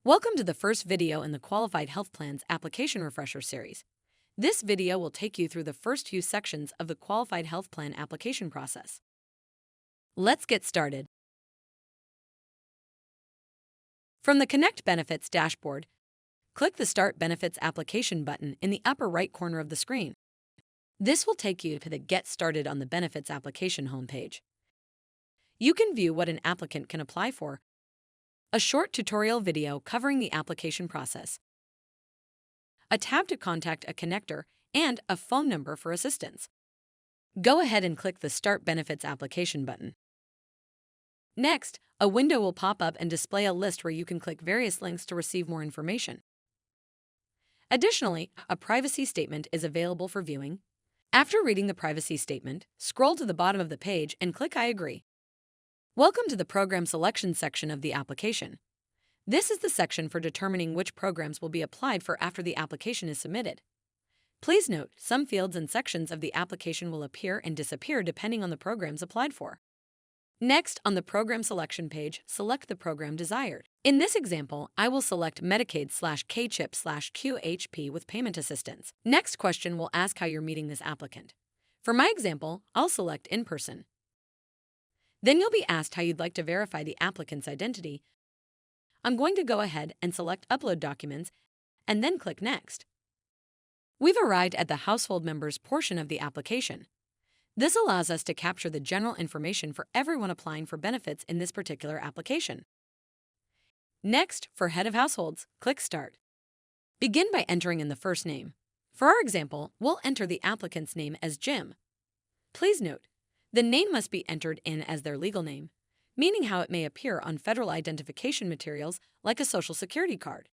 Welcome to the first video in the Qualified Health Plans Application Refresher series. This video will take you through the first few sections of the Qualified Health Plan application process. Let's get started. From the Connect Benefits dashboard, click the Start Benefits Application button in the upper right corner of the screen. This will take you to the Get Started on the Benefits Application homepage. You can view what an applicant can apply for, a short tutorial video covering the application process, a tab to contact a connector, and a phone number for assistance. Go ahead and click the Start Benefits Application button. Next, a window will pop up and display a list where you can click various links to receive more information. Additionally, a privacy statement is available for viewing. After reading the privacy statement, scroll to the bottom of the page and click I agree. Welcome to the Program Selection section of the application. This is the section for determining which programs will be applied for after the application is submitted. Please note, some fields and sections of the application will appear and disappear depending on the programs applied for. Next, on the Program Selection page, select the program desired. In this example, I will select Medicaid/K-CHIP/QHP with payment assistance. Next question will ask how you're meeting this applicant. For my example, I'll select in-person. Then you'll be asked how you'd like to verify the applicant's identity. I'm going to go ahead and select Upload Documents and then click Next. We've arrived at the Household Members portion of the application. This allows us to capture the general information for everyone applying for benefits in this particular application. Next, for Head of Households, click Start. Begin by entering in the first name. For our example, we'll enter the applicant's name as Jim. Please note, the name must be entered in as their legal name, meaning how it may appear on federal identification materials like a Social Security card.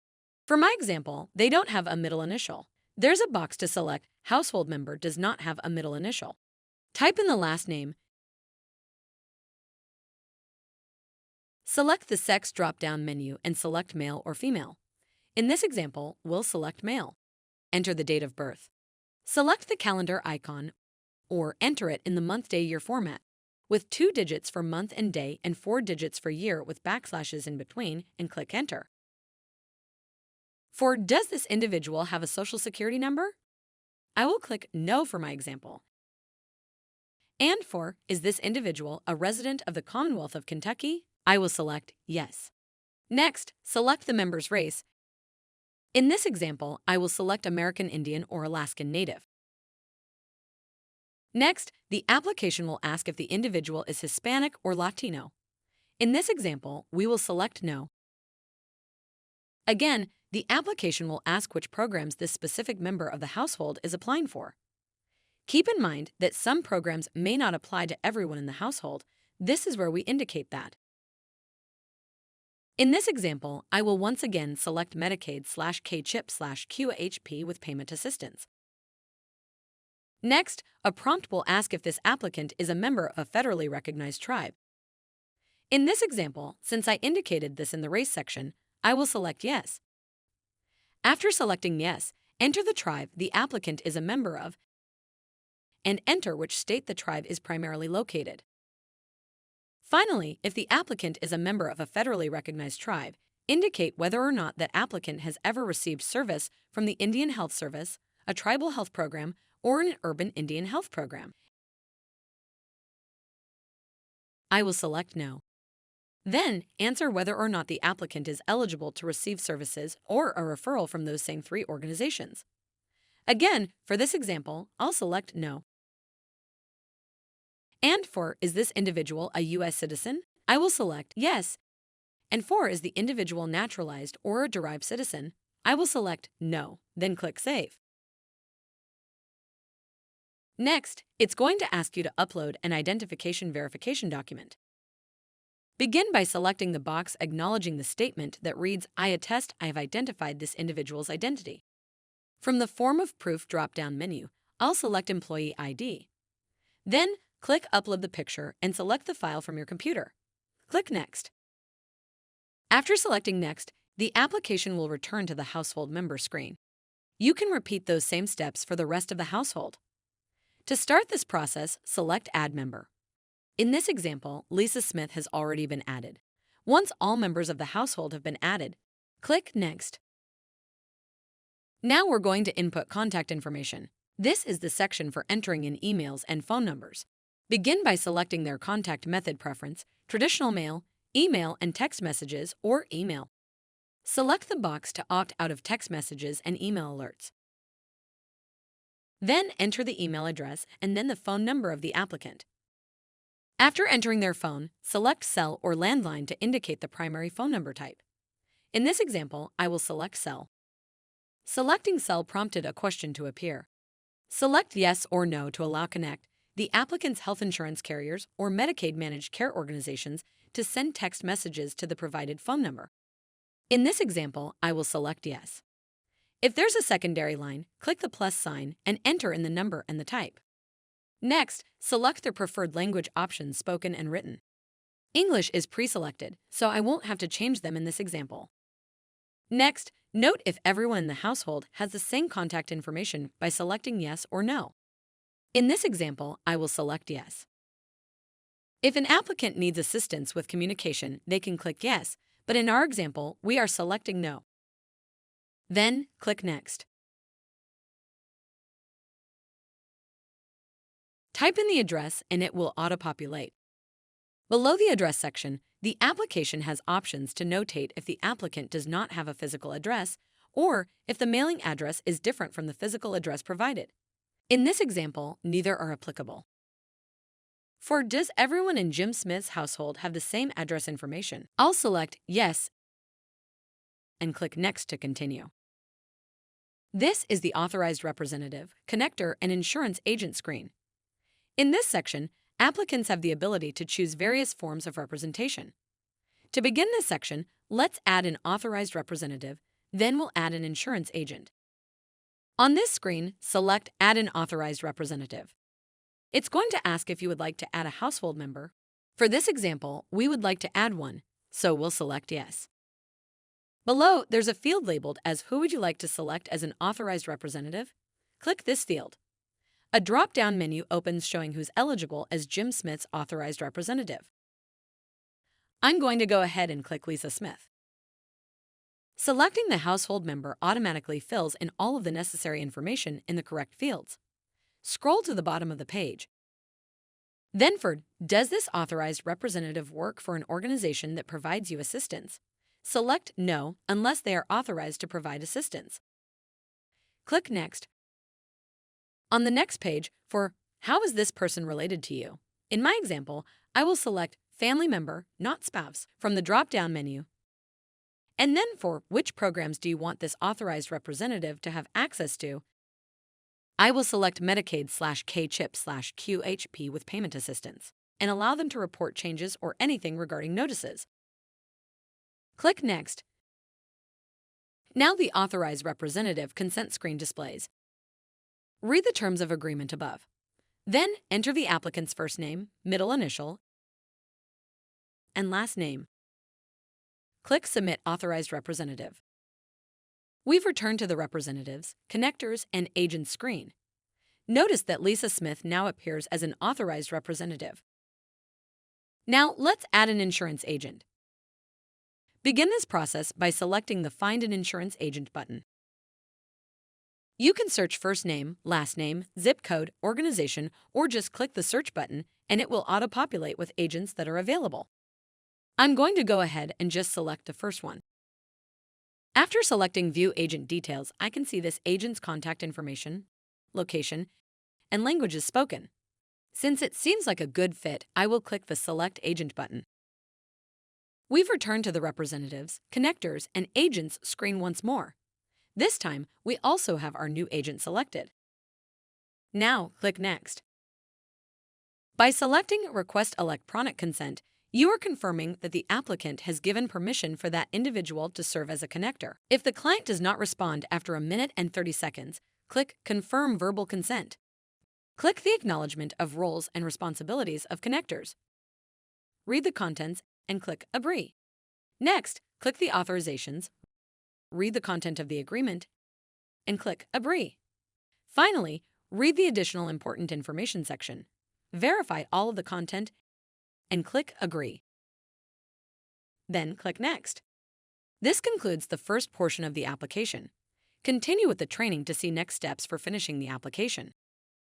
For my example, they don't have a middle initial. There's a box to select Household Member does not have a middle initial. Type in the last name. Select the Sex drop-down menu and select Male or Female. In this example, we'll select Male. Enter the date of birth. Select the calendar icon or enter it in the month-day-year format, with 2 digits for month and day and 4 digits for year with backslashes in between, and click Enter. For Does this individual have a Social Security number? I will click No for my example. And for Is this individual a resident of the Commonwealth of Kentucky? I will select Yes. Next, select the member's race. In this example, I will select American Indian or Alaskan Native. Next, the application will ask if the individual is Hispanic or Latino. In this example, we will select No. Again, the application will ask which programs this specific member of the household is applying for. Keep in mind that some programs may not apply to everyone in the household. This is where we indicate that. In this example, I will once again select Medicaid/K-CHIP/QHP with payment assistance. Next, a prompt will ask if this applicant is a member of a federally recognized tribe. In this example, since I indicated this in the race section, I will select Yes. After selecting Yes, enter the tribe the applicant is a member of and enter which state the tribe is primarily located. Finally, if the applicant is a member of a federally recognized tribe, indicate whether or not that applicant has ever received service from the Indian Health Service, a tribal health program, or an urban Indian health program. I will select No. Then, answer whether or not the applicant is eligible to receive services or a referral from those same 3 organizations. Again, for this example, I'll select No. And for Is this individual a U.S. citizen? I will select Yes. And for Is the individual naturalized or a derived citizen? I will select No, then click Save. Next, it's going to ask you to upload an identification verification document. Begin by selecting the box acknowledging the statement that reads, I attest I have identified this individual's identity. From the Form of Proof drop-down menu, I'll select Employee ID. Then, click Upload the picture and select the file from your computer. Click Next. After selecting Next, the application will return to the Household Member screen. You can repeat those same steps for the rest of the household. To start this process, select Add Member. In this example, Lisa Smith has already been added. Once all members of the household have been added, Click Next. Now we're going to input contact information. This is the section for entering in emails and phone numbers. Begin by selecting their contact method preference, traditional mail, email and text messages, or email. Select the box to opt out of text messages and email alerts. Then enter the email address and then the phone number of the applicant. After entering their phone, select cell or landline to indicate the primary phone number type. In this example, I will select cell. Selecting cell prompted a question to appear. Select yes or no to allow Connect, the applicant's health insurance carriers or Medicaid managed care organizations to send text messages to the provided phone number. In this example, I will select yes. If there's a secondary line, click the plus sign and enter in the number and the type. Next, select their preferred language options, spoken and written. English is pre-selected, so I won't have to change them in this example. Next, note if everyone in the household has the same contact information by selecting yes or no. In this example, I will select yes. If an applicant needs assistance with communication, they can click yes, but in our example, we are selecting no. Then, click Next. Type in the address and it will auto-populate. Below the address section, the application has options to notate if the applicant does not have a physical address or if the mailing address is different from the physical address provided. In this example, neither are applicable. For does everyone in Jim Smith's household have the same address information, I'll select yes and click Next to continue. This is the Authorized Representative, Connector, and Insurance Agent screen. In this section, applicants have the ability to choose various forms of representation. To begin this section, let's add an authorized representative, then we'll add an insurance agent. On this screen, select Add an Authorized Representative. It's going to ask if you would like to add a household member. For this example, we would like to add one, so we'll select Yes. Below, there's a field labeled as Who would you like to select as an authorized representative? Click this field. A drop-down menu opens showing who's eligible as Jim Smith's authorized representative. I'm going to go ahead and click Lisa Smith. Selecting the household member automatically fills in all of the necessary information in the correct fields. Scroll to the bottom of the page. Then for Does this authorized representative work for an organization that provides you assistance? Select No unless they are authorized to provide assistance. Click Next. On the next page, for How is this person related to you? In my example, I will select Family Member, not Spouse, from the drop-down menu. And then for Which programs do you want this authorized representative to have access to? I will select Medicaid/K-CHIP/QHP with payment assistance and allow them to report changes or anything regarding notices. Click Next. Now the authorized representative consent screen displays. Read the terms of agreement above. Then enter the applicant's first name, middle initial, and last name. Click Submit Authorized Representative. We've returned to the Representatives, Connectors, and Agents screen. Notice that Lisa Smith now appears as an authorized representative. Now let's add an insurance agent. Begin this process by selecting the Find an Insurance Agent button. You can search first name, last name, zip code, organization, or just click the search button and it will auto-populate with agents that are available. I'm going to go ahead and just select the first one. After selecting View Agent Details, I can see this agent's contact information, location, and languages spoken. Since it seems like a good fit, I will click the Select Agent button. We've returned to the Representatives, Connectors, and Agents screen once more. This time, we also have our new agent selected. Now, click Next. By selecting Request Electronic Consent, you are confirming that the applicant has given permission for that individual to serve as a connector. If the client does not respond after 1 minute and 30 seconds, click Confirm Verbal Consent. Click the acknowledgement of roles and responsibilities of connectors. Read the contents and click Agree. Next, click the authorizations, read the content of the agreement, and click Agree. Finally, read the additional important information section, verify all of the content, and click Agree. Then click Next. This concludes the first portion of the application. Continue with the training to see next steps for finishing the application.